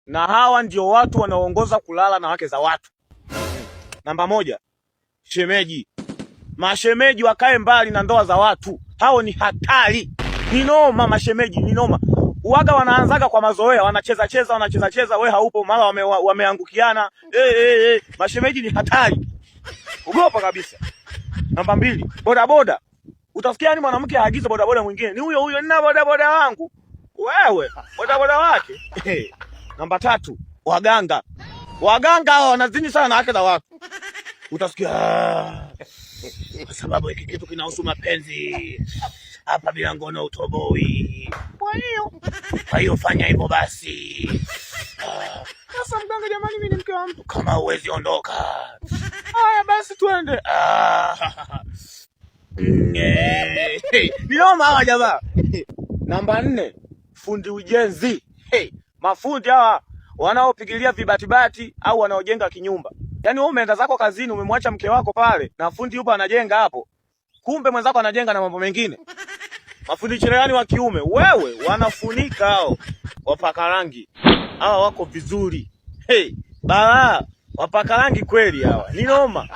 na hawa ndio watu wanaoongoza kulala na wake za watu. Namba moja, shemeji. Mashemeji wakae mbali na ndoa za watu. Hao ni hatari. Ni noma mashemeji, ni noma. Uwaga wanaanzaga kwa mazoea, wanacheza cheza, wewe haupo, mara wameangukiana. Mashemeji ni hatari. Ogopa kabisa. Namba mbili, bodaboda. Utasikia ni mwanamke aagize bodaboda mwingine. Ni huyo nina bodaboda wangu. Wewe, bodaboda wake. Namba tatu, waganga. Waganga hao wanazini sana na wake za watu. Utasikia kwa sababu hiki kitu kinahusu mapenzi. Hapa bila ngono utoboi. Kwa hiyo fanya hivyo basi. Sasa mganga, jamani, mimi ni mke wa mtu. Kama huwezi ondoka. Haya basi tuende. Ndio mama jamaa. Namba 4, fundi ujenzi. Mafundi hawa wanaopigilia vibatibati au wanaojenga kinyumba. Yaani wewe umeenda zako kazini, umemwacha mke wako pale na fundi yupo anajenga hapo. Kumbe mwenzako anajenga na mambo mengine. Mafundi cherehani wa kiume, wewe wanafunika hao. Wapaka rangi. Hawa wako vizuri. Bala, wapaka rangi kweli hawa. Ni noma.